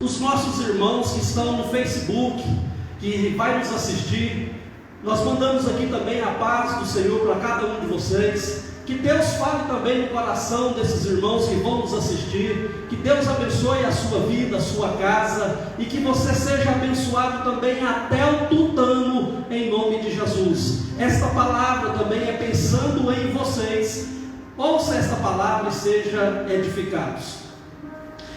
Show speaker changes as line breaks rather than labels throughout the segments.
Os nossos irmãos que estão no Facebook, que vai nos assistir, nós mandamos aqui também a paz do Senhor para cada um de vocês. Que Deus fale também no coração desses irmãos que vão nos assistir. Que Deus abençoe a sua vida, a sua casa, e que você seja abençoado também até o tutano, em nome de Jesus. Esta palavra também é pensando em vocês. Ouça esta palavra e seja edificados.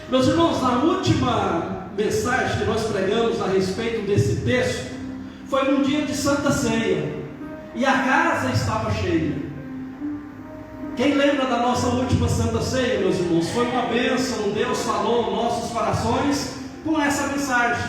Meus irmãos, na última mensagem que nós pregamos a respeito desse texto, foi num dia de Santa Ceia, e a casa estava cheia. Quem lembra da nossa última Santa Ceia, meus irmãos? Foi uma bênção, Deus falou aos nossos corações com essa mensagem.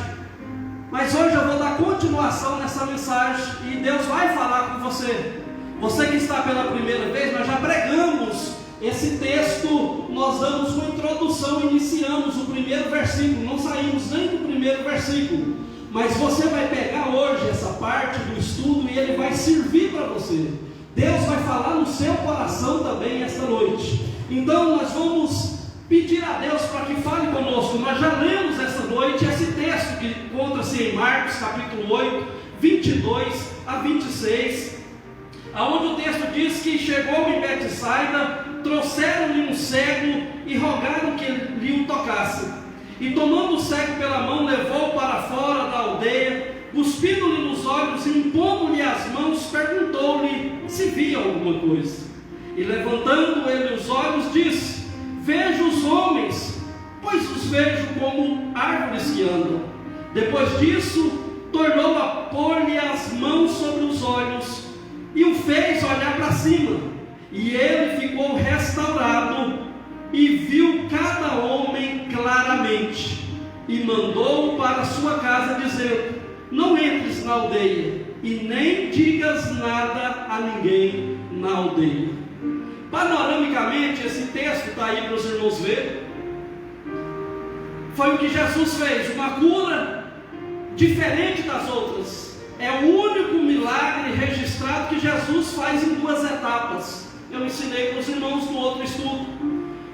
Mas hoje eu vou dar continuação nessa mensagem, e Deus vai falar com você. Você que está pela primeira vez, nós já pregamos esse texto, nós damos uma introdução, iniciamos o primeiro versículo, não saímos nem do primeiro versículo, mas você vai pegar hoje essa parte do estudo e ele vai servir para você. Deus vai falar no seu coração também esta noite. Então nós vamos pedir a Deus para que fale conosco. Nós já lemos esta noite esse texto que encontra-se em Marcos capítulo 8, 22 a 26, aonde o texto diz que chegou em Betsaida, trouxeram-lhe um cego e rogaram que lhe o tocasse. E tomando o cego pela mão, levou-o para fora da aldeia, cuspindo-lhe nos olhos e impondo-lhe as mãos, perguntou-lhe se via alguma coisa. E levantando ele os olhos, disse: vejo os homens, pois os vejo como árvores que andam. Depois disso, tornou a pôr-lhe as mãos sobre os olhos e o fez olhar para cima. E ele ficou restaurado e viu cada homem claramente, e mandou-o para sua casa, dizendo: não entres na aldeia, e nem digas nada a ninguém na aldeia. Panoramicamente, esse texto está aí para os irmãos verem. Foi o que Jesus fez, uma cura diferente das outras. É o único milagre registrado que Jesus faz em duas etapas. Eu ensinei para os irmãos no outro estudo.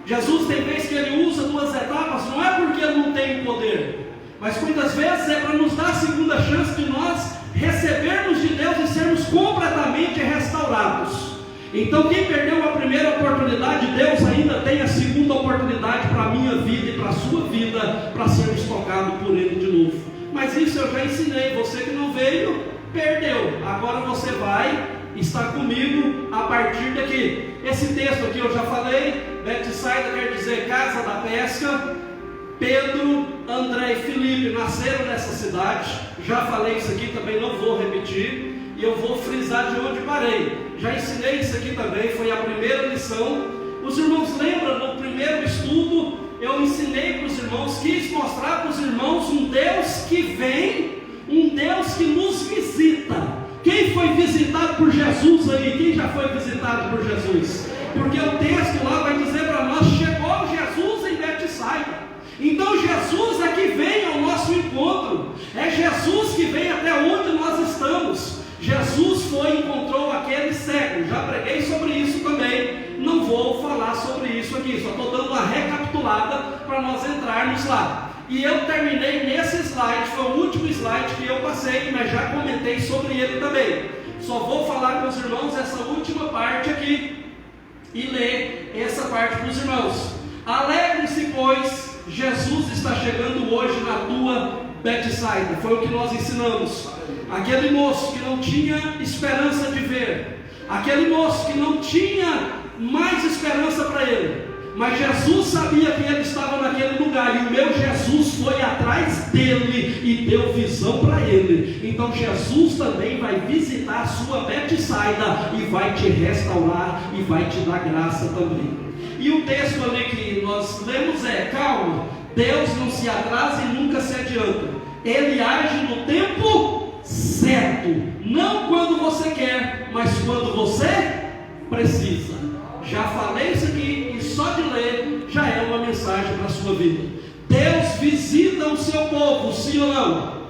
Jesus tem vezes que ele usa duas etapas, não é porque ele não tem poder, mas muitas vezes é para nos dar a segunda chance de nós recebermos de Deus e sermos completamente restaurados. Então quem perdeu a primeira oportunidade, Deus ainda tem a segunda oportunidade para a minha vida e para a sua vida, para sermos tocados por Ele de novo. Mas isso eu já ensinei. Você que não veio, perdeu. Agora você vai estar comigo a partir daqui. Esse texto aqui eu já falei. Betsaida quer dizer casa da pesca. Pedro, André e Filipe nasceram nessa cidade. Já falei isso aqui também, não vou repetir. E eu vou frisar de onde parei. Já ensinei isso aqui também, foi a primeira lição. Os irmãos lembram, no primeiro estudo eu ensinei para os irmãos, quis mostrar para os irmãos um Deus que vem, um Deus que nos visita. Quem foi visitado por Jesus aí? Quem já foi visitado por Jesus? Porque o texto lá vai dizer para nós: chegou Jesus em Betsaida. Então Jesus é que vem ao nosso encontro. É Jesus que vem até onde nós estamos. Jesus foi e encontrou aquele cego. Já preguei sobre isso também. Não vou falar sobre isso aqui, só estou dando uma recapitulada para nós entrarmos lá. E eu terminei nesse slide, foi o último slide que eu passei, mas já comentei sobre ele também. Só vou falar com os irmãos essa última parte aqui e ler essa parte para os irmãos. Alegrem-se, pois Jesus está chegando hoje na tua Betsaida. Foi o que nós ensinamos. Aquele moço que não tinha esperança de ver, aquele moço que não tinha mais esperança para ele, mas Jesus sabia que ele estava naquele lugar, e o meu Jesus foi atrás dele e deu visão para ele. Então Jesus também vai visitar a sua Betsaida e vai te restaurar e vai te dar graça também. E o texto ali que nós lemos é: calma, Deus não se atrasa e nunca se adianta. Ele age no tempo certo, não quando você quer, mas quando você precisa. Já falei isso aqui, e só de ler já é uma mensagem para a sua vida. Deus visita o seu povo, sim ou não?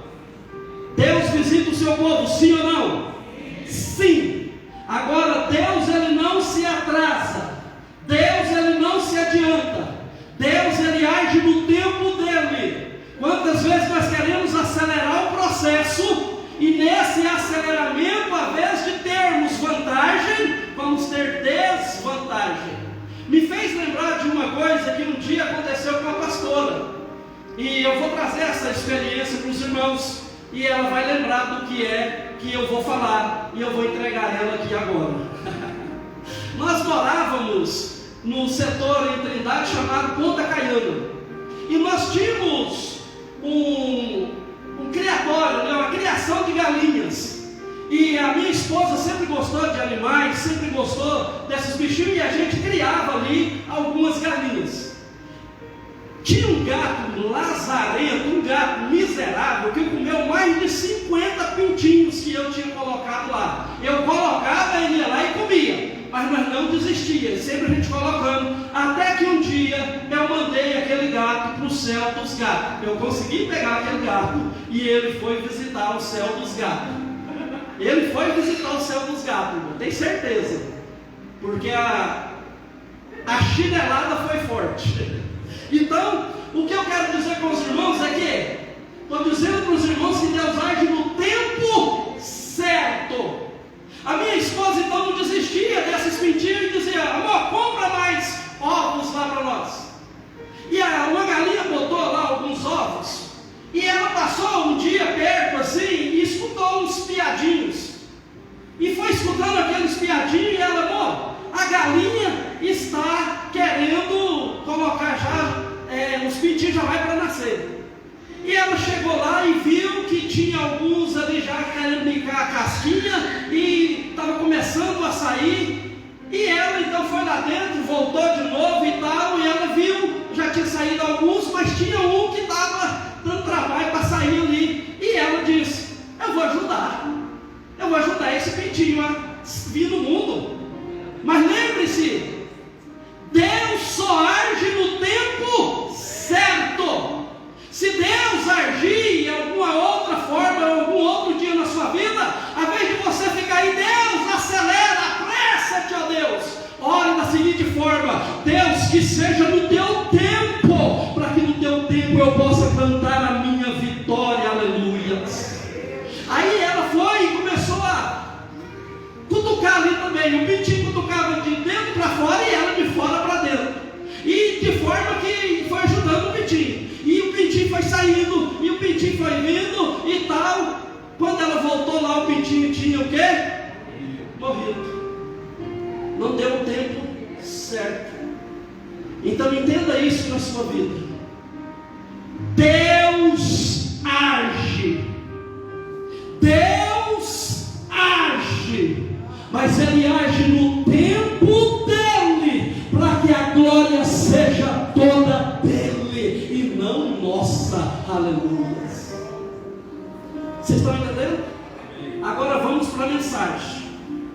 Deus visita o seu povo, sim ou não? Sim. Agora, Deus ele não se atrasa, Deus ele não se adianta, Deus ele age no tempo dele. E eu vou trazer essa experiência para os irmãos, e ela vai lembrar do que é que eu vou falar, e eu vou entregar ela aqui agora. Nós morávamos num setor em Trindade chamado Ponta Caiana, e nós tínhamos um criatório, né, uma criação de galinhas. E a minha esposa sempre gostou de animais, sempre gostou desses bichinhos, e a gente criava ali algumas galinhas. Tinha um gato lazarento, um gato miserável, que comeu mais de 50 pintinhos que eu tinha colocado lá. Eu colocava, ele ia lá e comia, mas nós não desistíamos, sempre a gente colocando, até que um dia eu mandei aquele gato para o céu dos gatos. Eu consegui pegar aquele gato, e ele foi visitar o céu dos gatos. Ele foi visitar o céu dos gatos, irmão, tenho certeza, porque a chinelada foi forte. Então, o que eu quero dizer com os irmãos é que, estou dizendo para os irmãos que Deus age no tempo certo. A minha esposa então não desistia desses pintinhos e dizia: amor, compra mais ovos lá para nós. E uma galinha botou lá alguns ovos, e ela passou um dia perto assim, e escutou uns piadinhos, e foi escutando aqueles piadinhos, e ela: amor, a galinha está querendo colocar já, os pintinhos já vai para nascer. E ela chegou lá e viu que tinha alguns ali já querendo brincar a casquinha, e estava começando a sair. E ela então foi lá dentro, voltou de novo e tal, e ela viu, já tinha saído alguns, mas tinha um que estava dando trabalho para sair ali. E ela disse: eu vou ajudar esse pintinho a vir no mundo. Mas lembre-se, Deus só age no tempo certo. Se Deus agir em alguma outra forma, em algum outro dia na sua vida, ao invés de você ficar aí: Deus, acelera, apressa-te, ó Deus, ore da seguinte forma: Deus, que seja no teu tempo, para que no teu tempo eu possa cantar a minha vitória, aleluia. Aí ela foi e começou a cutucar ali também. O pintinho cutucava de dentro para fora e ela de fora para dentro, e de forma que foi ajudando o pintinho, e o pintinho foi saindo, e o pintinho foi vindo e tal. Quando ela voltou lá, o pintinho tinha o quê? Morrido. Não deu o tempo certo. Então entenda isso na sua vida: Deus age, Deus age, mas Ele age no tempo dEle, para que a glória seja toda dEle e não nossa, aleluia. Vocês estão entendendo? Agora vamos para a mensagem.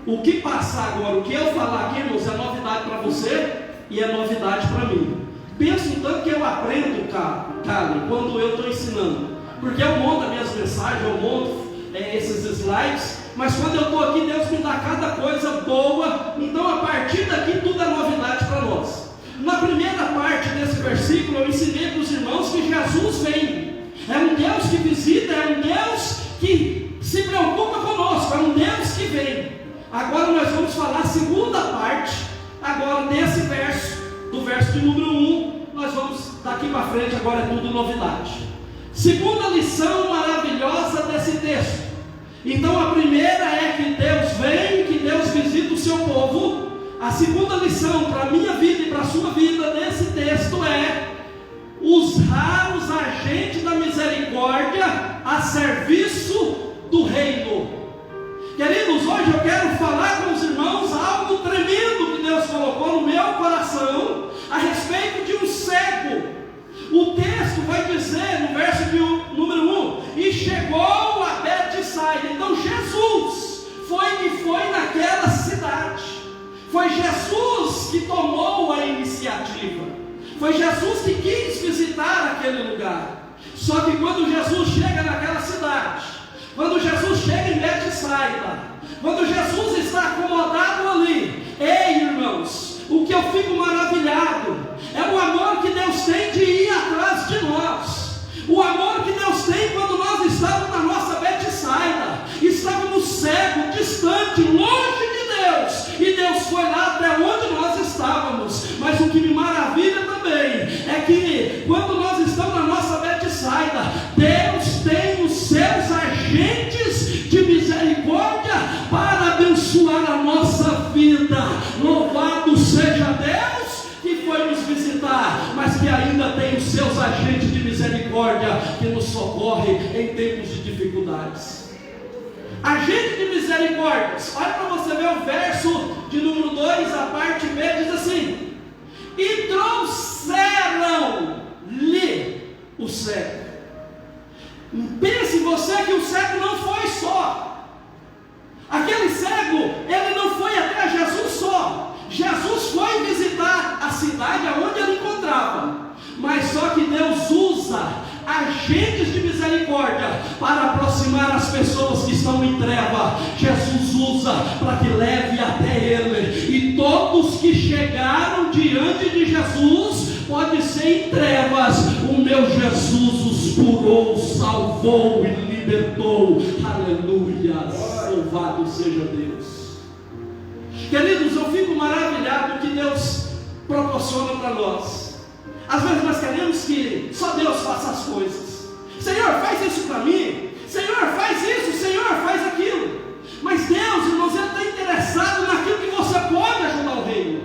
O que passar agora, o que eu falar aqui, irmãos, é novidade para você e é novidade para mim. Pensa um tanto que eu aprendo, Kali, quando eu estou ensinando, porque eu monto as minhas mensagens, eu monto esses slides, mas quando eu estou aqui, Deus me dá cada coisa boa. Então a partir daqui tudo é novidade para nós. Na primeira parte desse versículo eu ensinei para os irmãos que Jesus vem. É um Deus que visita, é um Deus que se preocupa conosco, é um Deus que vem. Agora nós vamos falar a segunda parte, agora desse verso, do verso de número 1, nós vamos daqui para frente, agora é tudo novidade. Segunda lição maravilhosa desse texto. Então a primeira é que Deus vem, que Deus visita o seu povo. A segunda lição para a minha vida e para a sua vida nesse texto é: usar os agentes da misericórdia a serviço do reino. Queridos, hoje eu quero falar com os irmãos algo tremendo que Deus colocou no meu coração a respeito de um cego. O texto vai dizer no verso de número 1: e chegou a Betsaida. Então Jesus foi naquela cidade. Foi Jesus que tomou a iniciativa. Foi Jesus que quis visitar aquele lugar. Só que quando Jesus chega naquela cidade, quando Jesus chega em Betsaida, quando Jesus está acomodado ali, ei, irmãos, o que eu fico maravilhado é o amor que Deus tem de ir atrás de nós. O amor que Deus tem quando nós estávamos na nossa Betsaida, estávamos cegos, distante, longe de Deus, e Deus foi lá até onde nós estávamos. Mas o que me maravilha também é que quando nós estamos na nossa Betsaida, misericórdia que nos socorre em tempos de dificuldades. Agente de misericórdias. Olha para você ver o verso de número 2, a parte B, diz assim: e trouxeram-lhe o cego. Pense você que o cego não foi só. Aquele cego, ele não foi até Jesus só. Jesus foi visitar a cidade aonde ele encontrava. Mas só que Deus usa agentes de misericórdia para aproximar as pessoas que estão em treva. Jesus usa para que leve até ele. E todos que chegaram diante de Jesus, pode ser em trevas, o meu Jesus os curou, salvou e libertou. Aleluia, louvado seja Deus. Queridos, eu fico maravilhado do que Deus proporciona para nós. Às vezes nós queremos que só Deus faça as coisas. Senhor, faz isso para mim. Senhor, faz isso. Senhor, faz aquilo. Mas Deus, irmãos, Ele está interessado naquilo que você pode ajudar o reino.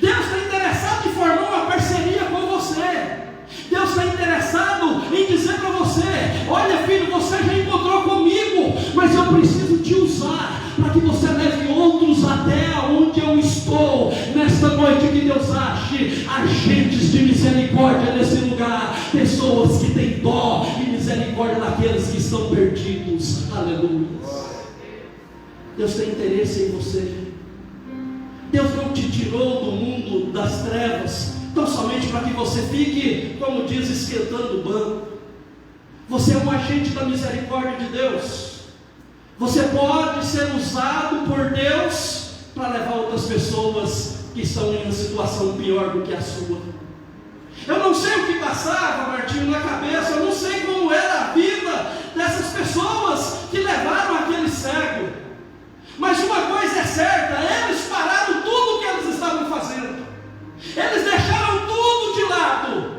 Deus está interessado em formar uma parceria com você. Deus está interessado em dizer para você: olha, filho, você já encontrou comigo, mas eu preciso te usar para que você leve outros até onde eu estou. Nesta noite, que Deus ache agentes de misericórdia nesse lugar, pessoas que têm dó e misericórdia daqueles que estão perdidos. Aleluia. Deus tem interesse em você. Deus não te tirou do mundo das trevas tão somente para que você fique, como diz, esquentando o banco. Você é um agente da misericórdia de Deus. Você pode ser usado por Deus para levar outras pessoas que estão em uma situação pior do que a sua. Eu não sei o que passava, Martinho, na cabeça. Eu não sei como era a vida dessas pessoas que levaram aquele cego. Mas uma coisa é certa: eles pararam tudo o que eles estavam fazendo. Eles deixaram tudo de lado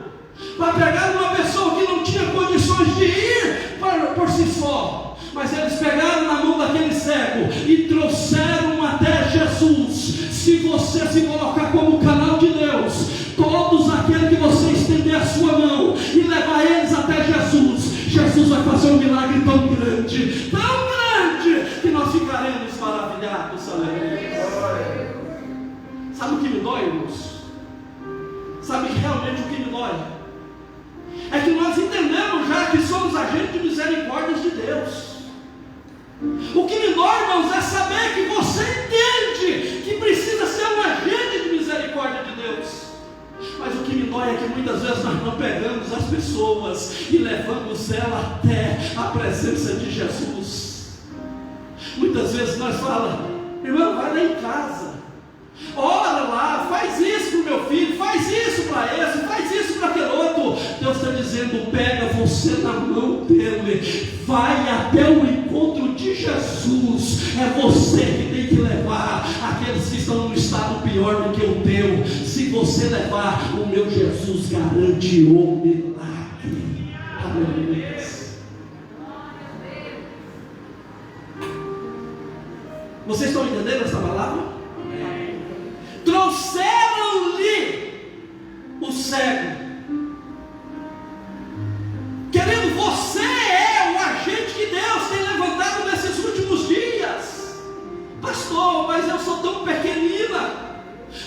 para pegar uma pessoa que não tinha condições de ir por si só. Mas eles pegaram na mão daquele cego e trouxeram até Jesus. Se você se colocar como canal de Deus, todos aqueles que você estender a sua mão e levar eles até Jesus, Jesus vai fazer um milagre tão grande, que nós ficaremos maravilhados. Aleluia. Sabe o que me dói, irmãos? Sabe realmente o que me dói? É que nós entendemos já que somos agentes de misericórdia de Deus. O que me dói, irmãos, é saber que você entende que precisa ser um agente de misericórdia de Deus. Mas o que me dói é que muitas vezes nós não pegamos as pessoas e levamos ela até a presença de Jesus. Muitas vezes nós falamos: irmão, vai lá em casa, ora lá, faz isso para o meu filho, faz isso para esse, faz isso para aquele outro. Deus está dizendo: pega você na mão dele, vai até o encontro de Jesus. É você que tem que levar aqueles que estão num estado pior do que o teu. Se você levar, o meu Jesus garante o milagre. Aleluia. Vocês estão entendendo essa palavra? Trouxeram-lhe o cego. Querido, você é o agente que Deus tem levantado nesses últimos dias. Pastor, mas eu sou tão pequenina.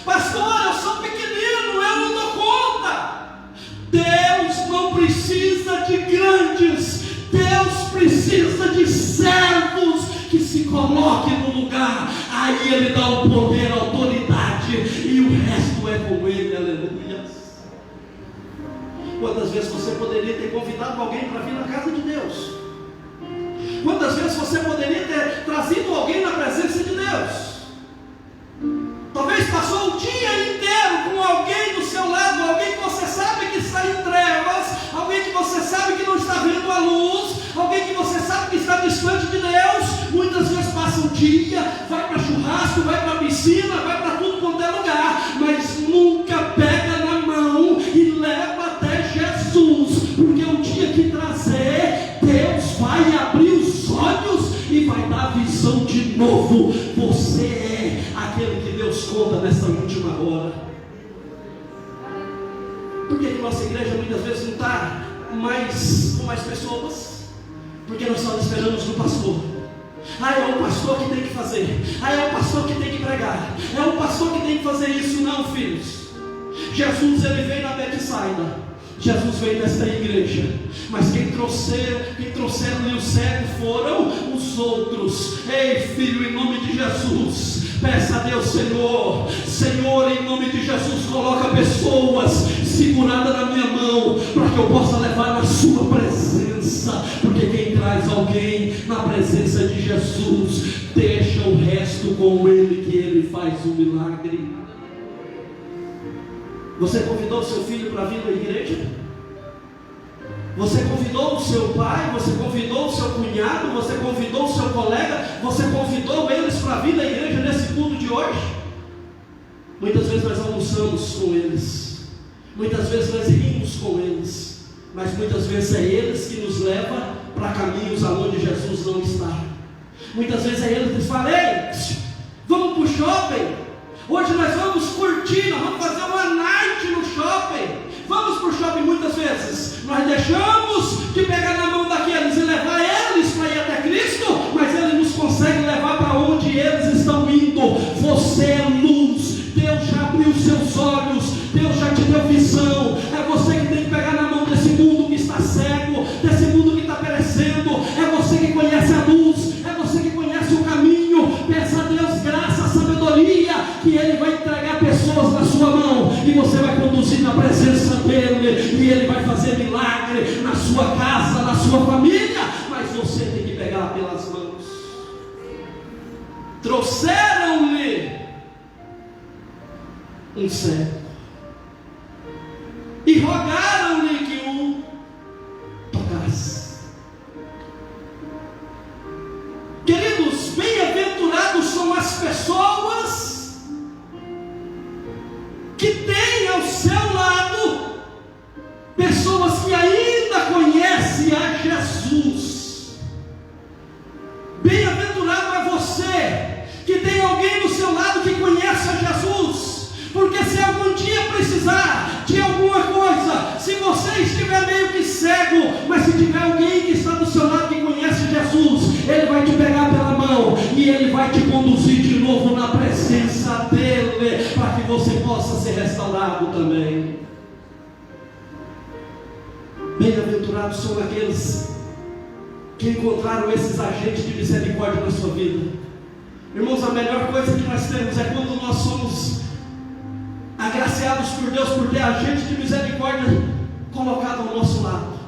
Pastor, eu sou pequenino, eu não dou conta. Deus não precisa de grandes. Deus precisa de servos que se coloquem no lugar. Aí Ele dá o poder, a autoridade, e o resto é com Ele. Aleluia. Quantas vezes você poderia ter convidado alguém para vir na casa de Deus? Quantas vezes você poderia ter trazido alguém na presença de Deus? Talvez passou o dia inteiro com alguém do seu lado, alguém que você sabe que está em trevas, alguém que você sabe que não está vendo a luz, alguém que você sabe que está distante de Deus. Muitas vezes passa o dia, vai para churrasco, vai para piscina, vai para tudo quanto é lugar, mas nunca pega na mão e leva até Jesus, porque o dia que trazer, Deus vai abrir os olhos e vai dar visão de novo. Você é aquele que Deus conta nessa última hora. Por que nossa igreja muitas vezes não está com mais pessoas? Porque nós só esperamos no pastor. É o pastor que tem que fazer. É o pastor que tem que pregar. É o pastor que tem que fazer isso. Não, filhos. Jesus, ele veio na Betsaida. Jesus veio nesta igreja. Mas quem trouxeram-lhe o cego foram os outros. Ei, filho, em nome de Jesus, peça a Deus, Senhor, em nome de Jesus, coloca pessoas seguradas na minha mão, para que eu possa levar na sua presença. Porque quem traz alguém na presença de Jesus, deixa o resto com ele, que ele faz o milagre. Você convidou seu filho para vir à igreja? Você convidou o seu pai? Você convidou o seu cunhado? Você convidou o seu colega? Você convidou eles para vir à igreja nesse culto de hoje? Muitas vezes nós almoçamos com eles, muitas vezes nós rimos com eles, mas muitas vezes é eles que nos levam para caminhos aonde Jesus não está. Muitas vezes é eles que falam: ei, vamos para o shopping. Hoje nós vamos curtir, nós vamos fazer uma night no shopping. Vamos para o shopping. Muitas vezes nós deixamos de pegar na mão daqueles e levar eles para ir até Cristo, mas Ele nos consegue levar para onde eles estão indo. Você é luz, Deus já abriu seus olhos, Deus já te deu visão. É você que tem que pegar na mão desse mundo que está cego, desse mundo que está perecendo. É você que conhece a luz, é você que conhece o caminho. Peça a Deus graça, sabedoria, que Ele vai entregar pessoas na sua mão, e você vai conduzir na presença dEle, e Ele vai fazer milagre na sua casa, na sua família, mas você tem que pegar pelas mãos. Trouxeram-lhe um cego e rogaram-lhe que o tocasse. Queridos, bem-aventurados são as pessoas que têm ao seu lado pessoas que ainda conhecem a Jesus. Bem-aventurado é você que tem alguém do seu lado que conhece a Jesus, porque se algum dia precisar de alguma coisa, se você estiver meio que cego, mas se tiver alguém que está do seu lado que conhece Jesus, Ele vai te pegar pela mão e Ele vai te conduzir de novo na presença dEle, para que você possa ser restaurado também. Bem-aventurados são aqueles que encontraram esses agentes de misericórdia na sua vida. Irmãos, a melhor coisa que nós temos é quando nós somos agraciados por Deus por ter agente de misericórdia colocado ao nosso lado.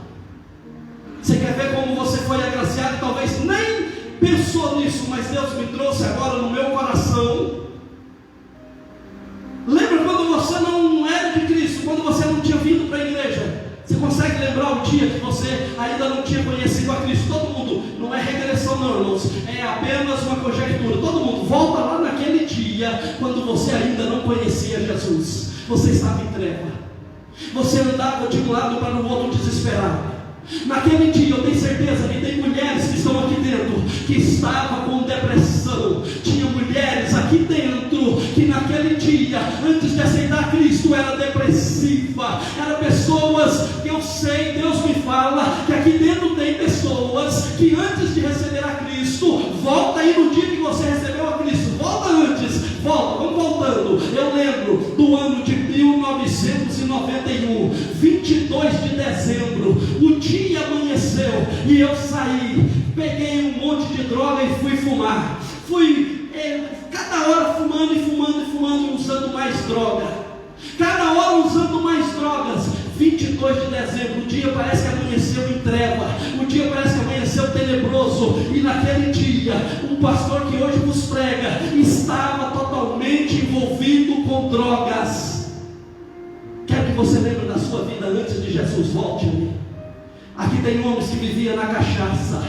Você quer ver como você foi agraciado? Talvez nem pensou nisso, mas Deus me trouxe agora no meu coração. Lembra quando você não era de Cristo, quando você não tinha vindo para a igreja? Você consegue lembrar o dia que você ainda não tinha conhecido a Cristo? Todo mundo, não é regressão não, irmãos, é apenas uma conjectura. Todo mundo volta lá naquele dia, quando você ainda não conhecia Jesus. Você estava em treva, você andava de um lado para o outro desesperado. Naquele dia eu tenho certeza que tem mulheres que estão aqui dentro que estavam com depressão. Tinha mulheres aqui dentro que naquele dia, antes de aceitar Cristo, era depressiva. Eram pessoas que eu sei, Deus me fala que aqui dentro tem pessoas que antes de receber a Cristo, volta aí no dia que você recebeu a Cristo, volta antes, volta, vamos voltando. Eu lembro do ano de 1991, 22 de dezembro, o dia amanheceu e eu saí, peguei um monte de droga e fui fumar. Fui cada hora fumando e usando mais droga, cada hora usando mais drogas. 22 de dezembro, o dia parece que amanheceu em treva, o dia parece que amanheceu tenebroso, e naquele dia, o pastor que hoje vos prega estava totalmente envolvido com drogas. Quero que você lembre da sua vida antes de Jesus. Volte-me. Aqui tem homens que viviam na cachaça,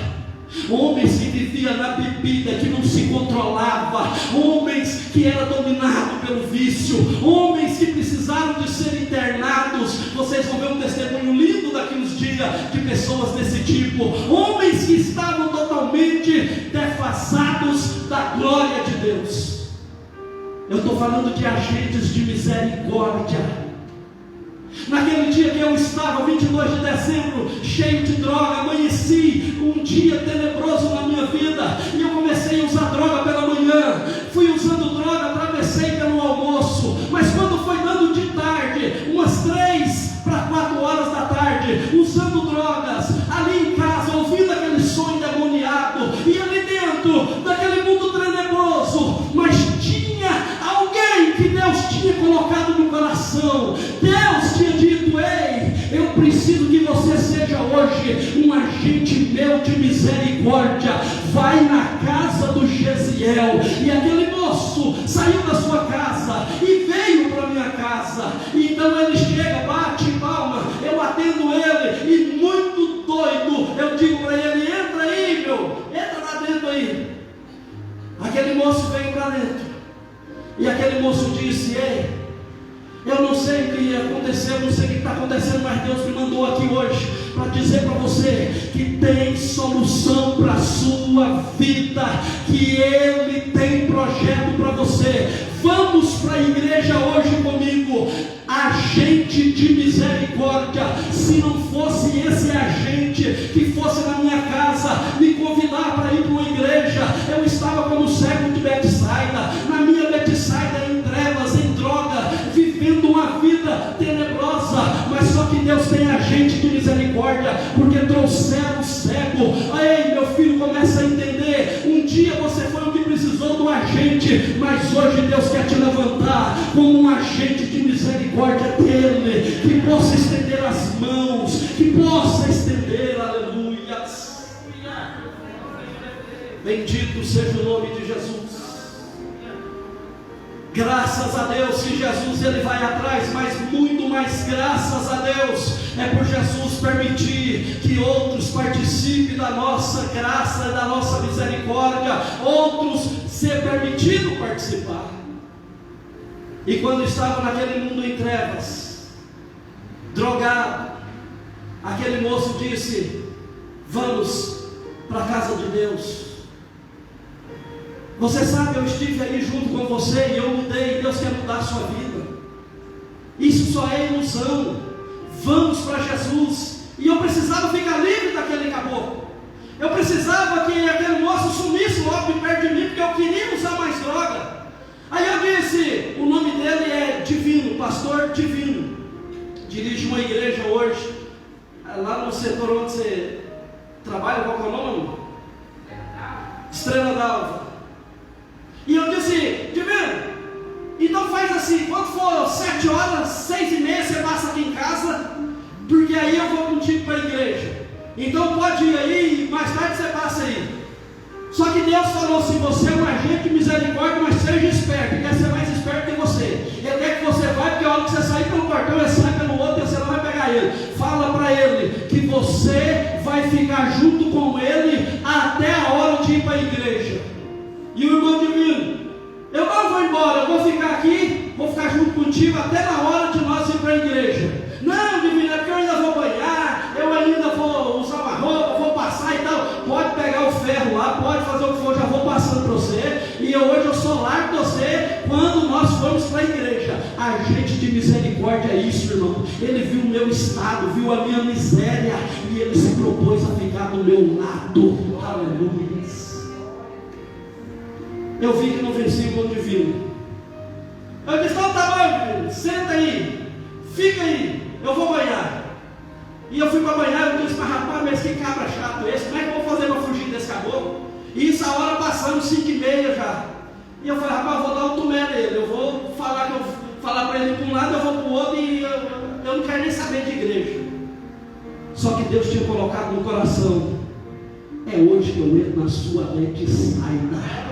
homens que viviam na bebida, que não se controlava, homens que eram dominados pelo vício, homens que precisaram de ser internados. Vocês vão ver um testemunho lindo daqui uns dias de pessoas desse tipo, homens que estavam totalmente defasados da glória de Deus. Eu estou falando de agentes de misericórdia. Naquele dia que eu estava, 22 de dezembro, cheio de droga, amanheci um dia tenebroso na minha vida, e eu comecei a usar droga pela manhã, fui usando droga, atravessei pelo almoço, mas quando foi dando de tarde, umas 3 para 4 horas da tarde, usando drogas, ali em casa, ouvindo aquele som endemoniado, e ali dentro daquele mundo tenebroso, mas tinha alguém que Deus tinha colocado no coração. Deus tinha dito: ei, eu preciso que você seja hoje um agente meu de misericórdia. Vai na casa do Gesiel. E aquele moço saiu da sua casa e veio para a minha casa. E então ele chega, bate palma, eu atendo ele, e muito doido, eu digo para ele: entra aí, meu, entra lá dentro aí. Aquele moço veio para dentro, e aquele moço disse: ei, eu não sei o que aconteceu, não sei o que está acontecendo, mas Deus me mandou aqui hoje para dizer para você que tem solução para a sua vida, que Ele tem projeto para você. Vamos para a igreja hoje comigo. Agente de misericórdia. Se não fosse esse agente que fosse na minha casa me convidar para ir para uma igreja, eu estava como cego de Betsaida, na minha Betsaida, em trevas, em droga, vivendo uma vida tenebrosa. Mas só que Deus tem agente de misericórdia, porque trouxeram o cego. Ei, meu filho, começa a entender. Um dia você foi o que precisou do agente, mas hoje Deus quer te levantar como um agente de misericórdia dele, que possa estender as mãos, que possa estender, aleluia. Bendito seja o nome de Jesus. Graças a Deus que Jesus ele vai atrás, mas muito mais graças a Deus é por Jesus permitir que outros participem da nossa graça e da nossa misericórdia, outros ser permitido participar. E quando estava naquele mundo em trevas, drogado, aquele moço disse: vamos para a casa de Deus. Você sabe, eu estive aí junto com você e eu mudei. Deus quer mudar a sua vida. Isso só é ilusão. Vamos para Jesus. E eu precisava ficar livre daquele caboclo. Eu precisava que aquele moço sumisse logo de perto de mim, porque eu queria usar mais droga. Aí eu disse: o nome dele é Divino, pastor Divino. Dirige uma igreja hoje, lá no setor onde você trabalha. Qual é o nome? Estrela d'Alva. E eu disse: Divino, então faz assim, quando for 7 horas, 6h30, você passa aqui em casa, porque aí eu vou contigo para a igreja. Então pode ir aí, mais tarde você passa aí. Só que Deus falou assim: você é um agente de misericórdia, mas seja esperto. Ele quer ser mais esperto que você. Ele quer que você vá, porque a hora que você sair pelo portão, ele sai pelo outro e você não vai pegar ele. Fala para ele que você vai ficar junto com ele até a hora de ir para a igreja. E o irmão Divino: eu não vou embora, eu vou ficar aqui, vou ficar junto contigo até na hora de nós ir para a igreja. Não, Divino, é porque eu ainda vou banhar, eu ainda vou usar uma roupa, vou passar e tal. Pode pegar o ferro lá, pode fazer o que for, já vou passando para você. E hoje eu sou largo de você quando nós formos para a igreja. Agente de misericórdia é isso, irmão. Ele viu o meu estado, viu a minha miséria, e ele se propôs a ficar do meu lado. Aleluia. Eu vi que não vencia o Divino. Eu disse: então tá bom, Divino, senta aí, fica aí, eu vou banhar. E eu fui para banhar. Eu disse: mas rapaz, mas que cabra chato esse, como é que eu vou fazer para fugir desse caboclo? E isso a hora passando 5h30 já. E eu falei: rapaz, eu vou dar um tumé nele, eu vou falar para ele para um lado, eu vou para o outro, e eu não quero nem saber de igreja. Só que Deus tinha colocado no coração: é hoje que eu entro na sua Betsaida.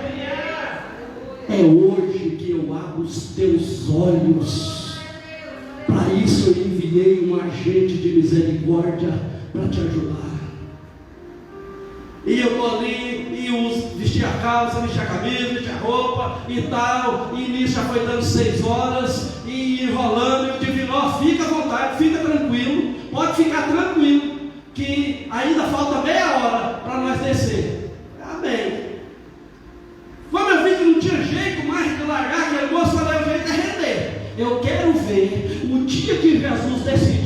É hoje que eu abro os teus olhos. Para isso eu enviei um agente de misericórdia para te ajudar. E eu estou ali, e vesti a calça, vesti a camisa, vesti a roupa e tal. E nisso já foi dando 6 horas, e enrolando. E o Divino: ó, fica à vontade, fica tranquilo, pode ficar tranquilo, que ainda falta meia hora para nós descer. Amém. Como eu vi que não tinha jeito mais de largar aquele moço, falei: o jeito é render. Eu quero ver o dia que Jesus decidir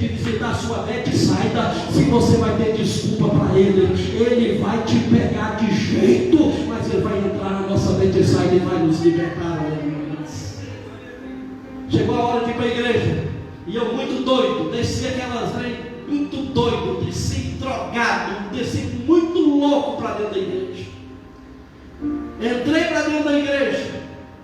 você vai ter desculpa para ele. Ele vai te pegar de jeito, mas ele vai entrar na nossa mente e sai, ele vai nos libertar. Chegou a hora de ir para a igreja, e eu muito doido, desci aquelas trem, muito doido, desci drogado, desci muito louco para dentro da igreja. Entrei para dentro da igreja,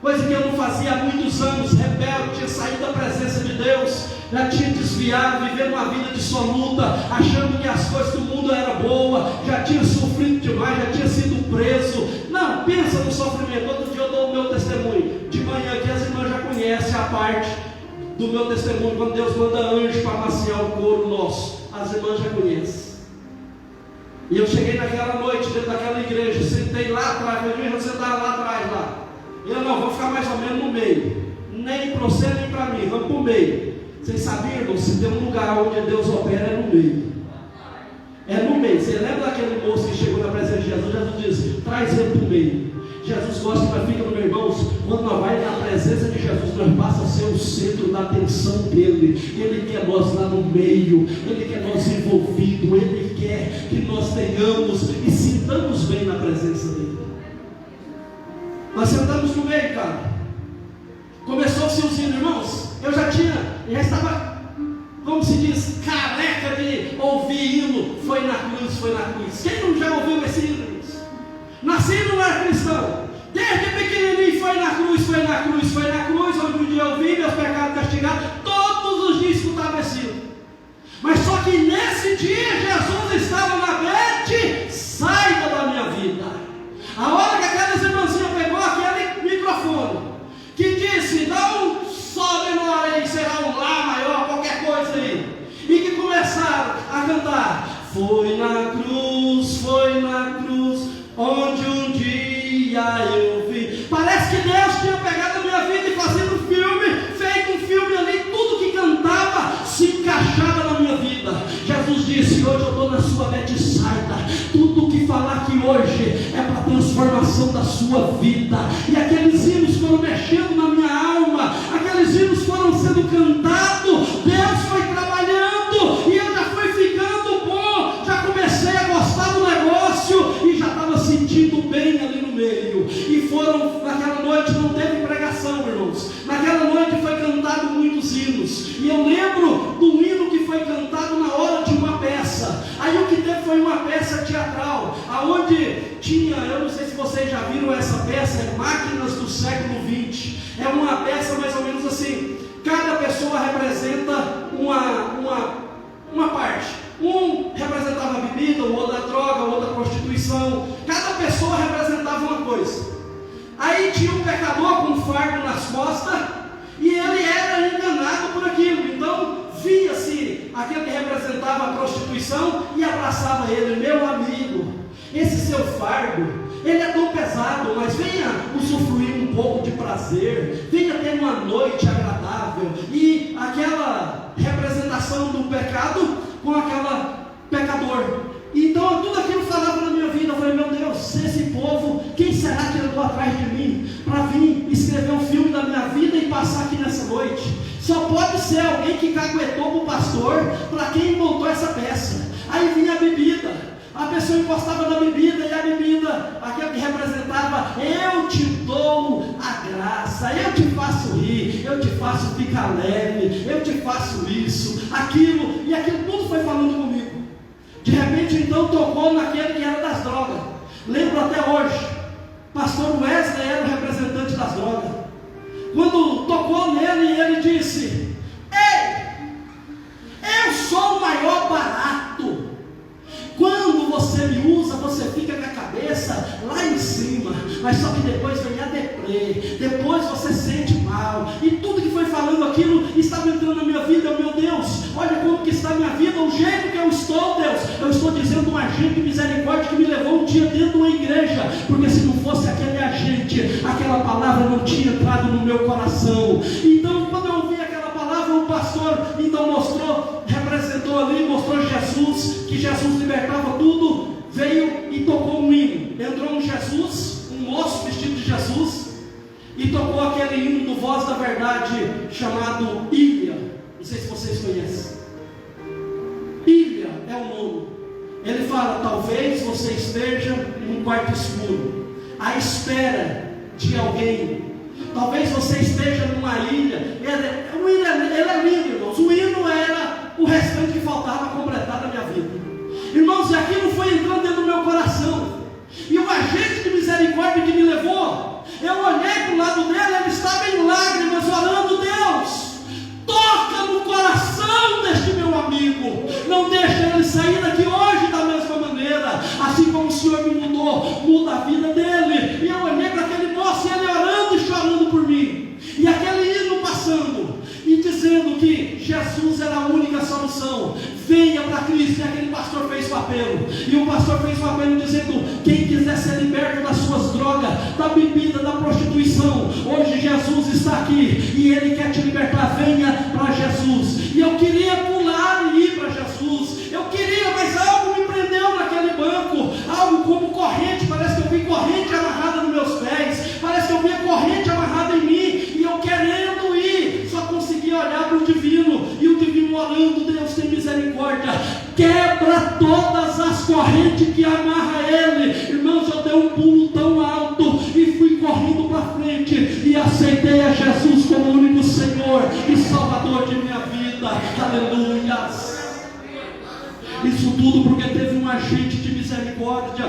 coisa que eu não fazia há muitos anos, rebelde, tinha saído da presença de Deus, já tinha desviado, vivendo uma vida dissoluta, achando que as coisas do mundo eram boas, já tinha sofrido demais, já tinha sido preso. Não, pensa no sofrimento. Outro dia eu dou o meu testemunho, de manhã aqui as irmãs já conhecem a parte do meu testemunho, quando Deus manda anjo para amaciar o couro nosso, as irmãs já conhecem. E eu cheguei naquela noite, dentro daquela igreja, sentei lá atrás, meu irmão sentava lá atrás, lá. Eu não, vou ficar mais ou menos no meio, nem para você nem para mim, vamos para o meio. Vocês sabiam, irmão, se tem um lugar onde Deus opera é no meio. É no meio. Você lembra daquele moço que chegou na presença de Jesus? Jesus disse, traz ele para o meio. Jesus gosta que nós ficamos, meus irmãos, quando nós vamos na presença de Jesus, nós passa a ser o centro da atenção dele. Ele quer nós lá no meio, ele quer nós envolvidos, ele quer que nós tenhamos e sintamos bem na presença dele. Nós sentamos no meio, cara. Começou-se os hinos, irmãos. Eu já estava, como se diz, careca de ouvir hino. Foi na cruz, foi na cruz. Quem não já ouviu esse hino, irmãos? Nasci e não era cristão. Desde pequenininho foi na cruz, foi na cruz, foi na cruz. Onde um dia eu vi meus pecados castigados. Todos os dias escutava esse hino. Mas só que nesse dia Jesus estava na mente, saia da minha vida. A hora que aquelas irmãzinhas pegou aquele microfone que disse, não sobe no orelha, será um lá maior, qualquer coisa aí, e que começaram a cantar, foi na cruz, onde um dia eu vi. Parece que Deus tinha pegado a minha vida e fazendo um filme, feito um filme ali, tudo que cantava se encaixava na minha vida. Jesus disse, hoje eu estou na sua mente, saia. Tudo que falar aqui hoje é para a transformação da sua vida. E aqueles hinos foram mexendo na minha alma, aqueles hinos foram sendo cantados, Deus foi trabalhando, e eu já fui ficando bom, já comecei a gostar do negócio, e já estava sentindo bem ali no meio. E foram, naquela noite não teve pregação, irmãos, naquela noite foi cantado muitos hinos, e eu lembro do hino que foi cantado na hora de uma peça. Aí o que teve foi uma peça teatral, aonde tinha, eu não sei se vocês já viram essa peça, é Máquinas do Século XX. É uma peça mais ou menos assim, cada pessoa representa uma parte. Um representava a bebida, o outro a droga, o outro a prostituição. Cada pessoa representava uma coisa. Aí tinha um pecador com um fardo nas costas, e ele era enganado por aquilo. Então via-se aquele que representava a prostituição e abraçava ele, meu amigo, esse seu fardo, ele é tão pesado, mas venha usufruir um pouco de prazer, venha ter uma noite agradável. E aquela representação do pecado com aquela pecador. Então tudo aquilo falava na minha vida. Eu falei, meu Deus, esse povo, quem será que andou atrás de mim para vir escrever um filme da minha vida e passar aqui nessa noite? Só pode ser alguém que caguetou para o pastor, para quem montou essa peça. Aí vinha a bebida, a pessoa encostava na bebida, e a bebida, aquele que representava, eu te dou a graça, eu te faço rir, eu te faço ficar leve, eu te faço isso, aquilo, e aquilo tudo foi falando comigo. De repente então tocou naquele que era das drogas. Lembro até hoje, pastor Wesley era o representante das drogas. Quando tocou nele, ele disse, ei, eu sou o maior barato. Quando você me usa, você fica com a cabeça lá em cima, mas só que depois vem a deprê, depois você sente mal, e tudo que foi falando aquilo estava entrando na minha vida. Meu Deus, olha como que está a minha vida, o jeito que eu estou, Deus, eu estou dizendo um agente de misericórdia que me levou um dia dentro de uma igreja, porque se não fosse aquele agente, aquela palavra não tinha entrado no meu coração. Então quando eu ouvi aquela palavra, o pastor então mostrou, representou ali, mostrou Jesus, que Jesus libertava tudo, veio e tocou um hino. Entrou um Jesus, um moço vestido de Jesus, e tocou aquele hino do Voz da Verdade, chamado Ilha. Não sei se vocês conhecem. Ilha é o nono. Ele fala: talvez você esteja em um quarto escuro, à espera de alguém. Talvez você esteja numa ilha. Ele é lindo, irmãos. O hino era o restante que faltava completar da minha vida. Irmãos, e aquilo foi entrando dentro do meu coração. E o agente de misericórdia que me levou, eu olhei para o lado dele, ele estava em lágrimas, orando: Deus, toca no coração deste meu amigo, não deixa ele sair daqui hoje da mesma maneira, assim como o Senhor me mudou, muda a vida dele. E eu olhei para aquele moço, e ele orando e chorando por mim, e aquele hino passando, e dizendo que Jesus era a única solução. Venha para Cristo. E aquele pastor fez o apelo, e o pastor fez o apelo dizendo: quem quiser ser liberto das suas drogas, da bebida, da prostituição, hoje Jesus está aqui, e Ele quer te libertar. Venha para Jesus. E eu queria pular e ir para Jesus, eu queria, mas algo me prendeu naquele banco, algo como corrente. Parece que eu vi corrente amarrada nos meus pés, parece que eu vi a corrente amarrada em mim, e eu querendo ir, só conseguia olhar para o divino, e o divino orando: Deus, tem misericórdia, quebra todas as correntes que amarra ele. Irmãos, eu dei um pulo tão alto e fui correndo para frente, e aceitei a Jesus como o único Senhor e Salvador de minha vida. Aleluias. Isso tudo porque teve um agente de misericórdia,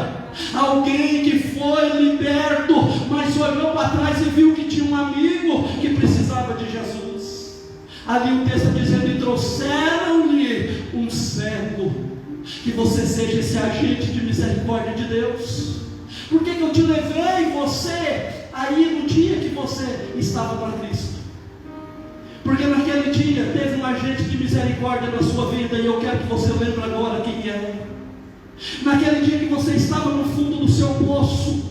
alguém que foi liberto, mas olhou para trás e viu que tinha um amigo que precisava de Jesus. Ali o texto dizendo: e trouxeram-lhe um cego. Que você seja esse agente de misericórdia de Deus. Por que eu te levei você aí no dia que você estava para Cristo? Porque naquele dia teve um agente de misericórdia na sua vida, e eu quero que você lembre agora quem é. Naquele dia que você estava no fundo do seu poço,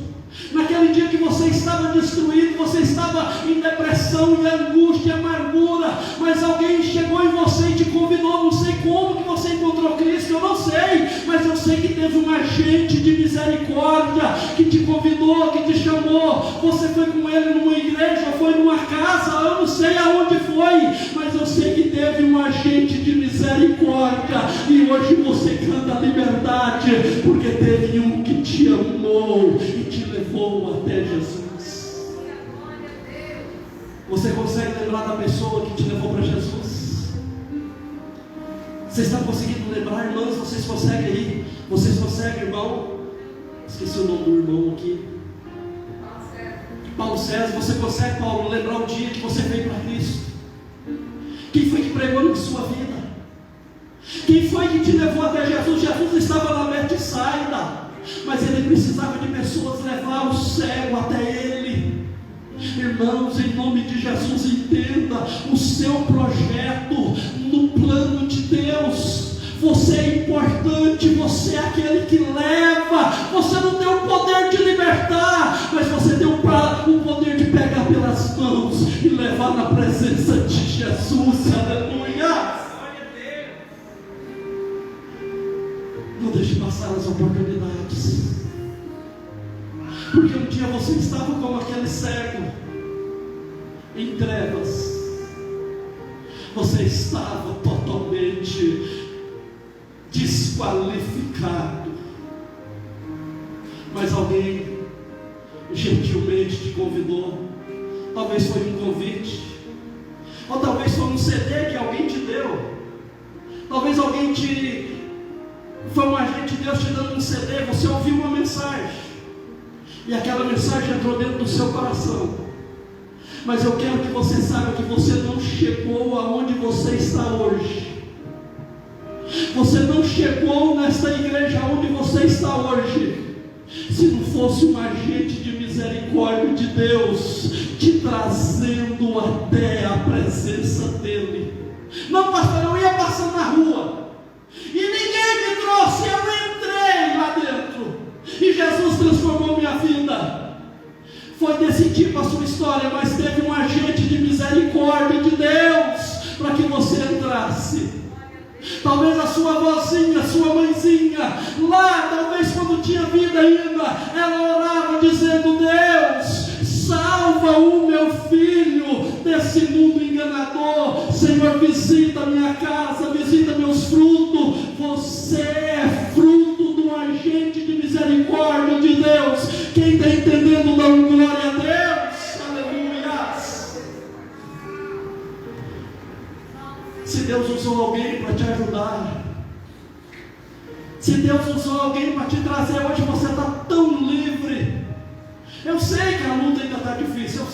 naquele dia que você estava destruído, você estava em depressão, em angústia, em amargura, mas alguém chegou em você e te convidou. Não sei como que você encontrou Cristo, eu não sei, mas eu sei que teve um agente de misericórdia que te convidou, que te chamou. Você foi com ele numa igreja, foi numa casa, eu não sei aonde foi, mas eu sei que teve um agente de misericórdia, e hoje você canta a liberdade, porque teve um que te amou e te levou até Jesus. Você consegue lembrar da pessoa que te levou para Jesus? Vocês estão conseguindo lembrar, irmãos? Vocês conseguem aí? Vocês conseguem, irmão? Esqueci o nome do irmão aqui. Paulo César. Você consegue, Paulo, lembrar o dia que você veio para Cristo? Quem foi que pregou na sua vida? Quem foi que te levou até Jesus? Jesus estava na Betsaida, mas ele precisava de pessoas levar o cego até ele. Irmãos, em nome de Jesus, entenda o seu projeto no plano de Deus. Você é importante, você é aquele que leva. Você não tem o poder de libertar, mas você tem o poder de pegar pelas mãos e levar na presença de Jesus. Aleluia. Não deixe passar as oportunidades, porque um dia você estava como aquele cego em trevas, você estava totalmente desqualificado, mas alguém gentilmente te convidou. Talvez foi um convite, ou talvez foi um CD que alguém te deu, talvez alguém foi um agente de Deus te dando um CD, você ouviu uma mensagem, e aquela mensagem entrou dentro do seu coração. Mas eu quero que você saiba que você não chegou aonde você está hoje. Você não chegou nesta igreja onde você está hoje, se não fosse um agente de misericórdia de Deus te trazendo até a presença dele. Não, pastor, eu ia passando na rua e ninguém me trouxe, eu entrei lá dentro e Jesus transformou minha vida. Foi desse tipo a sua história, mas teve um agente de misericórdia de Deus para que você entrasse. Talvez a sua avózinha, a sua mãezinha, lá, talvez quando tinha vida ainda, ela orava dizendo: Deus, salva o meu filho desse mundo enganador. Senhor, visita minha casa, visita meus frutos. você é fruto do agente de misericórdia de Deus. Quem está entendendo, dá um glória a Deus. Aleluia. Se Deus usou alguém para te ajudar, se Deus usou alguém para te trazer, hoje você está tão livre. Eu sei que a luta ainda está difícil, eu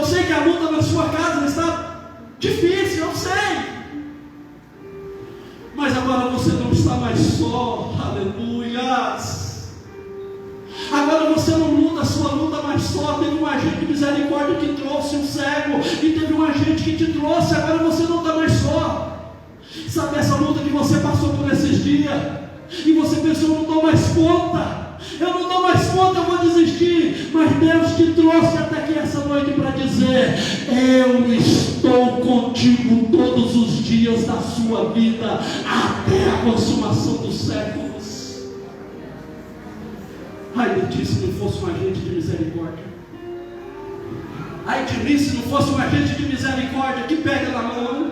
sei que a luta na sua casa está difícil, eu sei. Mas agora você não está mais só, aleluia. Agora você não luta a sua luta mais só. Teve um agente de misericórdia que trouxe um cego, e teve um agente que te trouxe. Agora você não está mais só. Sabe essa luta que você passou por esses dias, e você pensou, eu não dou mais conta, eu vou desistir. Mas Deus te trouxe até aqui essa noite para dizer: eu estou contigo todos os dias da sua vida, até a consumação dos séculos. Ai de ti se não fosse um agente de misericórdia. Ai de mim se não fosse um agente de misericórdia que pega na mão.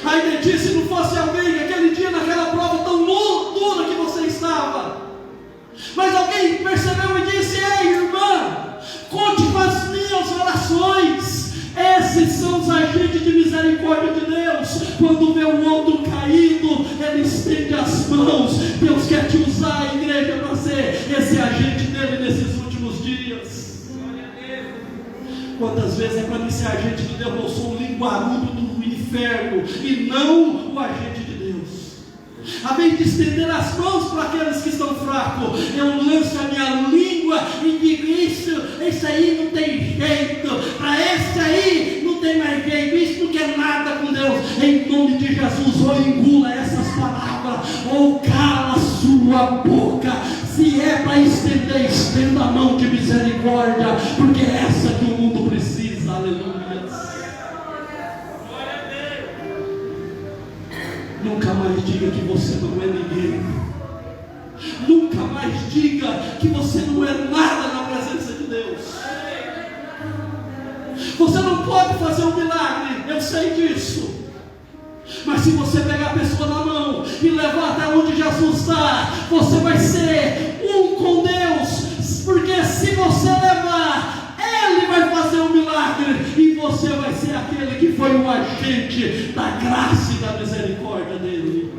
Ai de ti se não fosse alguém que aquele dia, naquela prova tão dura que você estava, mas alguém percebeu e disse: ei, irmã, conte com as minhas orações. Esses são os agentes de misericórdia de Deus. Quando vê o outro caído, ele estende as mãos. Deus quer te usar, a igreja, para ser esse agente dele nesses últimos dias. Quantas vezes é para mim ser agente de Deus? Eu sou um linguarudo do inferno e não o agente de Deus. A vez de estender as mãos para aqueles que estão fracos, eu lanço a minha língua e digo: isso aí não tem jeito, para esse aí não tem mais jeito, isso não quer nada com Deus. Em nome de Jesus, ou engula essas palavras, ou cala a sua boca. Se é para estender, estenda a mão de misericórdia, porque é essa que o mundo precisa. Aleluia. Nunca mais diga que você não é ninguém. Nunca mais diga que você não é nada na presença de Deus. Você não pode fazer um milagre, eu sei disso. Mas se você pegar a pessoa na mão e levar até onde Jesus está, você vai ser um com Deus. Porque se você levar, Ele vai fazer um milagre, e você vai ser aquele que foi o agente da graça e da misericórdia dele.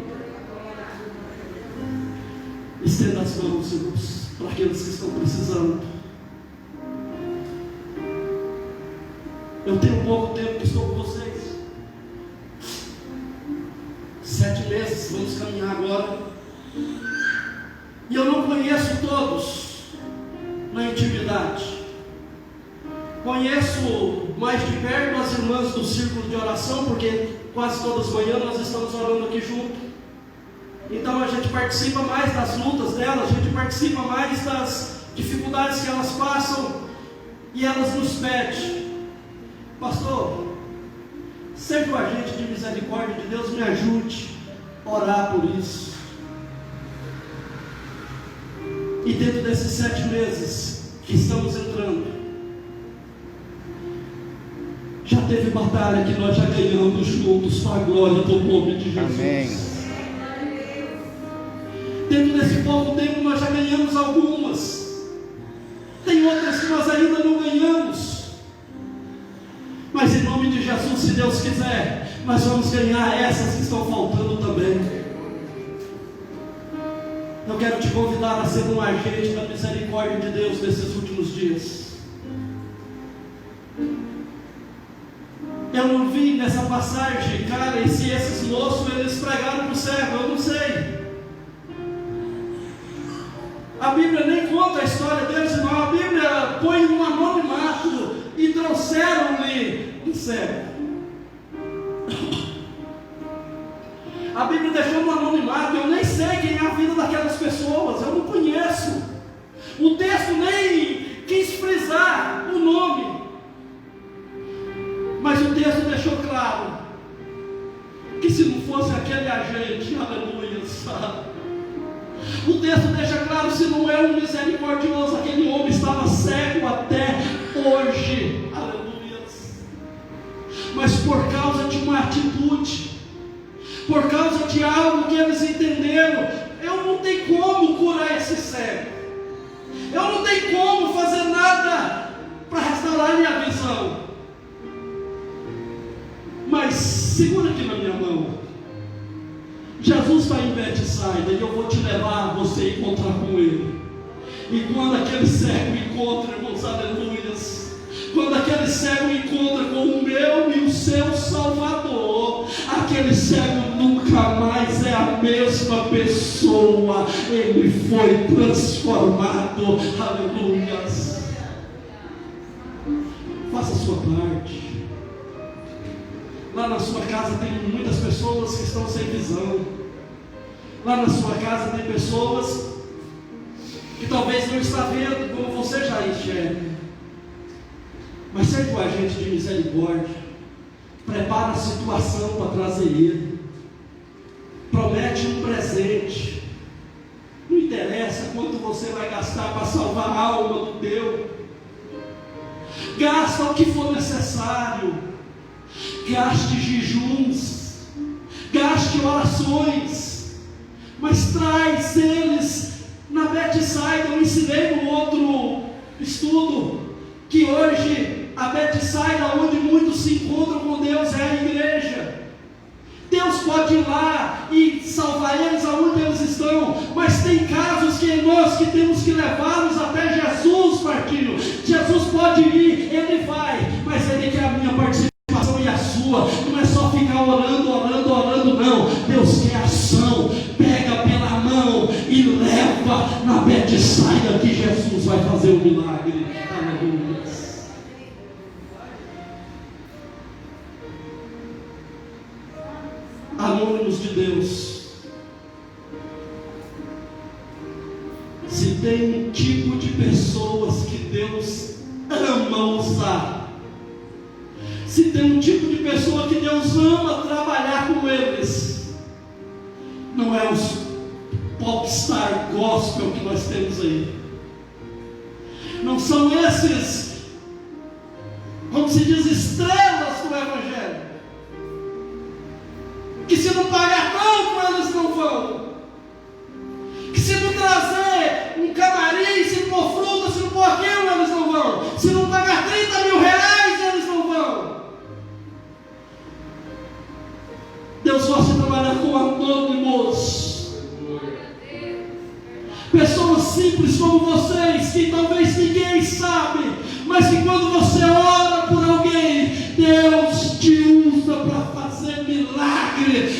Estenda as mãos, irmãos, para aqueles que estão precisando. Eu tenho pouco tempo que estou com vocês. 7 meses, vamos caminhar agora. E eu não conheço todos na intimidade. Conheço mais de perto as irmãs do círculo de oração, porque quase todas as manhãs nós estamos orando aqui junto. Então a gente participa mais das lutas delas, a gente participa mais das dificuldades que elas passam, e elas nos pedem: pastor, seja o agente de misericórdia de Deus, me ajude a orar por isso. E dentro desses 7 meses que estamos entrando, já teve batalha que nós já ganhamos juntos, para a glória do nome de Jesus. Amém. Dentro desse pouco tempo nós já ganhamos algumas. Tem outras que nós ainda não ganhamos. Mas em nome de Jesus, se Deus quiser, nós vamos ganhar essas que estão faltando também. Eu quero te convidar a ser um agente da misericórdia de Deus nesses últimos dias. Eu não vi nessa passagem, cara, e se esses moços eles pregaram para o cego, eu não sei. A Bíblia nem conta a história deles, não. A Bíblia põe um anonimato e trouxeram-lhe um cego. A Bíblia deixou no anonimato. Eu nem sei quem é a vida daquelas pessoas, eu não conheço. O texto nem quis frisar o nome, mas o texto deixou claro que se não fosse aquele agente, aleluia, sabe? O texto deixa claro, se não é um misericordioso, aquele homem estava cego até hoje, aleluia. Mas por causa de uma atitude,
por causa de algo que eles entenderam. Eu não tenho como curar esse cego, eu não tenho como fazer nada para restaurar minha visão. Mas segura aqui na minha mão. Jesus está em Betsaida e eu vou te levar, você a encontrar com Ele. E quando aquele cego encontra, irmãos, aleluias, quando aquele cego encontra com o meu e o seu Salvador, aquele cego nunca mais é a mesma pessoa, ele foi transformado, aleluias. Faça a sua parte. Lá na sua casa tem muitas pessoas que estão sem visão. Lá na sua casa tem pessoas que talvez não está vendo como você já enxerga. Mas seja um agente de misericórdia. Prepara a situação para trazer ele. Promete um presente. Não interessa quanto você vai gastar para salvar a alma do teu. Gasta o que for necessário. Gaste jejuns, gaste orações, mas traz eles na Betsaida. Eu ensinei no outro estudo que hoje a Betsaida, onde muitos se encontram com Deus, é a igreja. Deus pode ir lá e salvar eles aonde eles estão, mas tem casos que nós que temos que levá-los até Jesus, Martinho. Jesus pode ir, ele vai, mas ele quer a minha participação e a sua. Não é só ficar orando, não. Deus quer ação. Pega pela mão e leva na Betsaida que Jesus vai fazer o milagre. Aleluia. Anônimos de Deus, se tem um tipo de pessoas que Deus ama usar, se tem um tipo de pessoa que Deus ama trabalhar com eles, não é os popstar gospel que nós temos aí, não são esses, como se diz, estrelas do Evangelho, que se não pagar tanto eles não vão, que se não trazer um camarim, se não pôr fruta, se não pôr aquilo, eles não vão, se não pagar 30 mil reais, eles não vão. Deus gosta de trabalhar com anônimos, pessoas simples como vocês, que talvez ninguém sabe, mas que quando você ora por alguém, Deus te usa para fazer milagre.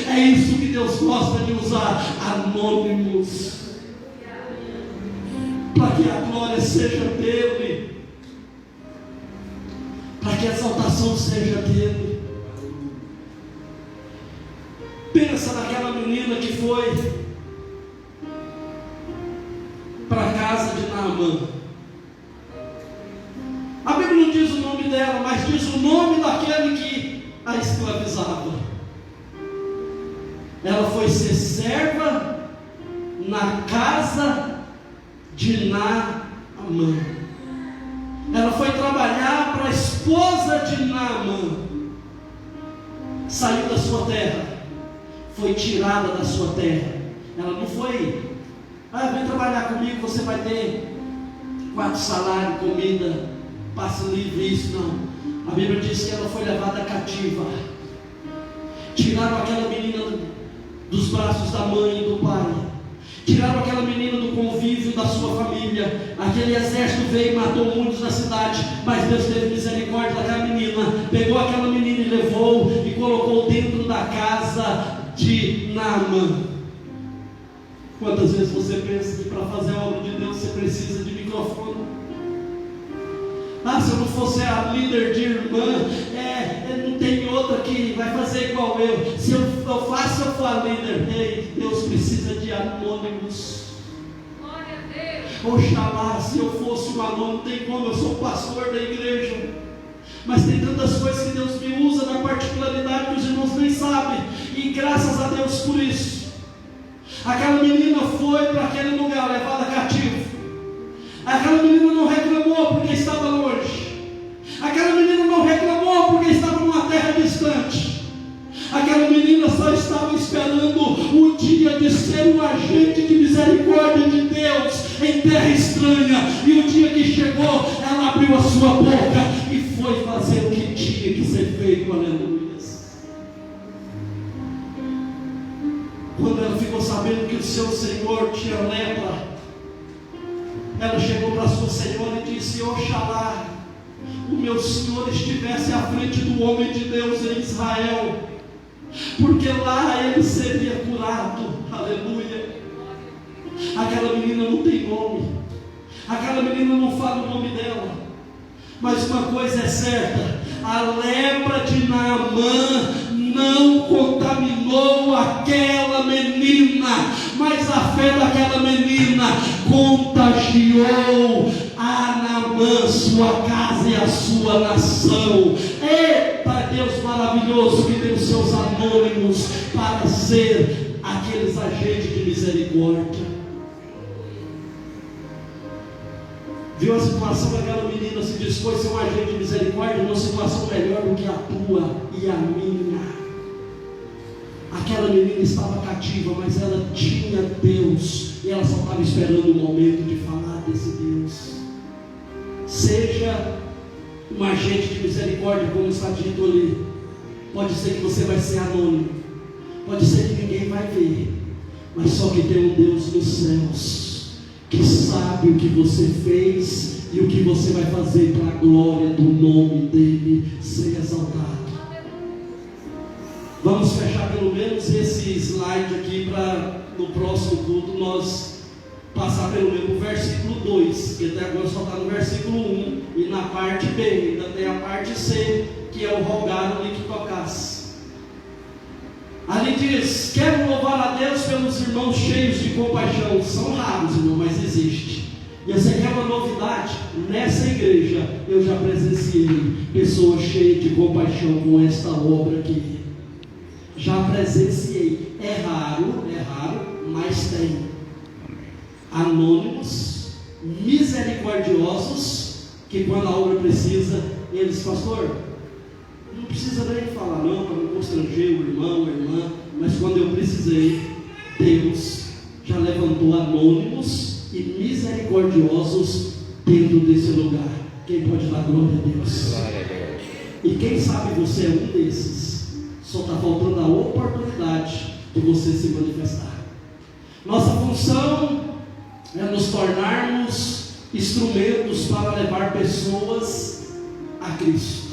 É isso que Deus gosta de usar, anônimos, para que a glória seja dele, para que a exaltação seja dele. Pensa naquela menina que foi para a casa de Naamã. A Bíblia não diz o nome dela, mas diz o nome daquele que a escravizava. Ela foi ser serva na casa de Naamã. Ela foi trabalhar para a esposa de Naamã. Saiu da sua terra, foi tirada da sua terra. Ela não foi, vem trabalhar comigo, você vai ter 4 salários, comida, passe livre, isso não. A Bíblia diz que ela foi levada cativa. Tiraram aquela menina dos braços da mãe e do pai, tiraram aquela menina do convívio da sua família. Aquele exército veio e matou muitos na cidade, mas Deus teve misericórdia daquela menina, pegou aquela menina e levou e colocou dentro da casa de Naamã. Quantas vezes você pensa que para fazer a obra de Deus você precisa de microfone? Se eu não fosse a líder de irmã, não tem outra que vai fazer igual eu. Se eu faço, eu for a líder. Ei, Deus precisa de anônimos.
Glória a Deus.
Oxalá, se eu fosse um anônimo, não tem como, eu sou pastor da igreja. Mas tem tantas coisas que Deus me usa na particularidade que os irmãos nem sabem. E graças a Deus por isso. Aquela menina foi para aquele lugar, levada cativa. Aquela menina não reclamou porque estava longe. Aquela menina não reclamou porque estava numa terra distante. Aquela menina só estava esperando
ser um agente de misericórdia de Deus em terra estranha. E o dia que chegou, ela abriu a sua boca e foi fazer o que tinha que ser feito. Aleluia. Quando ela ficou sabendo que o seu senhor tinha lepra, ela chegou para a sua senhora e disse: oxalá o meu senhor estivesse à frente do homem de Deus em Israel, porque lá ele seria curado. Aleluia. Aquela menina não tem nome, aquela menina não fala o nome dela, mas uma coisa é certa: a lepra de Naamã não contaminou aquela menina, mas a fé daquela menina contagiou a Naamã, sua casa e a sua nação. Eita Deus maravilhoso, que tem os seus anônimos para ser aqueles agentes de misericórdia. Viu a situação daquela menina, se dispôs a ser um agente de misericórdia, uma situação melhor do que a tua e a minha. Aquela menina estava cativa, mas ela tinha Deus, e ela só estava esperando o momento de falar desse Deus. Seja um agente de misericórdia, como está dito ali. Pode ser que você vai ser anônimo, pode ser que ninguém vai ver, mas só que tem um Deus nos céus que sabe o que você fez e o que você vai fazer para a glória do nome dele ser exaltado. Vamos fechar pelo menos esse slide aqui para no próximo culto nós passar pelo menos o versículo 2, que até agora só está no versículo 1, e na parte B ainda tem a parte C, que é o rogaram-lhe que tocasse. Ali diz: quero louvar a Deus pelos irmãos cheios de compaixão. São raros, irmão, mas existe. E essa aqui é uma novidade. Nessa igreja eu já presenciei pessoas cheias de compaixão com esta obra aqui. Já presenciei. É raro, mas tem. Anônimos, misericordiosos, que quando a obra precisa, eles: pastor, não precisa nem falar não, para não constranger o irmão, a irmã, mas quando eu precisei, Deus já levantou anônimos e misericordiosos dentro desse lugar. Quem pode dar glória a Deus? Glória a Deus. E quem sabe você é um desses, só está faltando a oportunidade de você se manifestar. Nossa função é nos tornarmos instrumentos para levar pessoas a Cristo.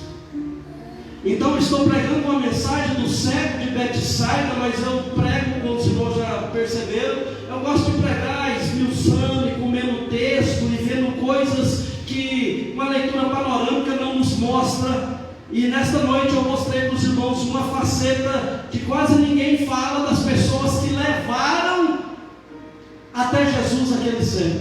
Então estou pregando uma mensagem do cego de Betsaida, mas eu prego, como os irmãos já perceberam, eu gosto de pregar esmiuçando e comendo texto e vendo coisas que uma leitura panorâmica não nos mostra. E nesta noite eu mostrei para os irmãos uma faceta que quase ninguém fala, das pessoas que levaram até Jesus aquele cego.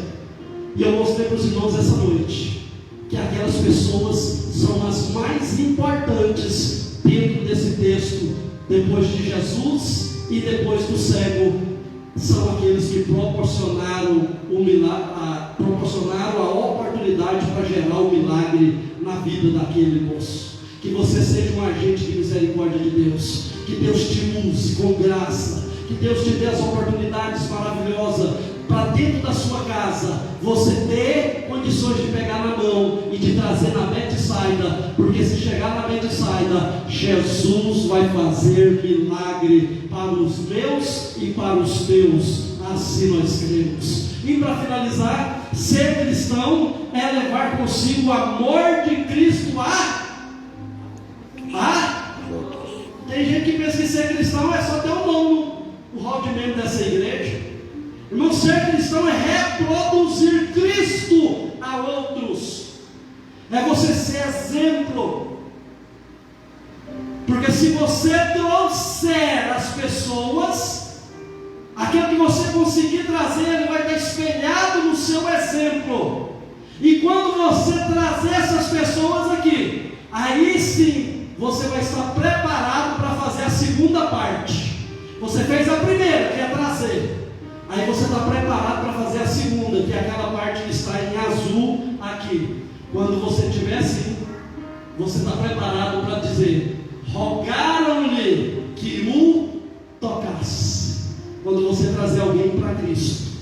E eu mostrei para os irmãos essa noite que aquelas pessoas são as mais importantes dentro desse texto, depois de Jesus e depois do cego. São aqueles que proporcionaram o milagre, proporcionaram a oportunidade para gerar o milagre na vida daquele moço. Que você seja um agente de misericórdia de Deus, que Deus te use com graça, que Deus te dê as oportunidades maravilhosas para dentro da sua casa você ter condições de pegar na mão e de trazer na Betsaida, porque se chegar na Betsaida, Jesus vai fazer milagre para os meus e para os teus. Assim nós cremos. E para finalizar, ser cristão é levar consigo o amor de Cristo Tem gente que pensa que ser cristão é só ter um nome no hall de membro dessa igreja. Irmão, ser cristão é reproduzir Cristo a outros, é você ser exemplo. Porque se você trouxer as pessoas, aquilo que você conseguir trazer, ele vai estar espelhado no seu exemplo. E quando você trazer essas pessoas aqui, aí sim você vai estar preparado para fazer a segunda parte. Você fez a primeira, que é trazer. Aí você está preparado para fazer a segunda, que é aquela parte que está em azul aqui. Quando você estiver assim, você está preparado para dizer: rogaram-lhe que o tocasse. Quando você trazer alguém alguém para Cristo,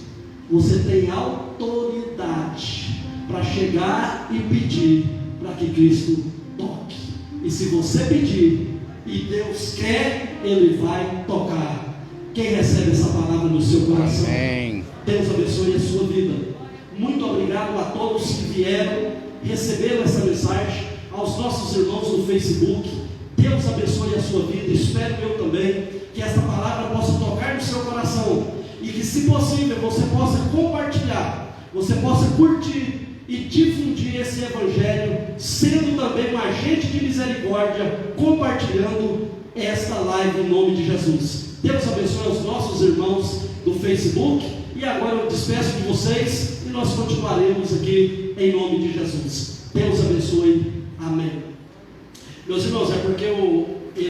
você tem autoridade para chegar e pedir para que Cristo toque. E se você pedir e Deus quer, Ele vai tocar. Quem recebe essa palavra no seu coração?
Amém.
Deus abençoe a sua vida. Muito obrigado a todos que vieram, receberam essa mensagem, aos nossos irmãos no Facebook. Deus abençoe a sua vida. Espero eu também que esta palavra possa tocar no seu coração e que, se possível, você possa compartilhar, você possa curtir e difundir esse evangelho, sendo também um agente de misericórdia, compartilhando esta live em nome de Jesus. Deus abençoe os nossos irmãos do Facebook. E agora eu despeço de vocês e nós continuaremos aqui em nome de Jesus. Deus abençoe. Amém. Meus irmãos, é porque o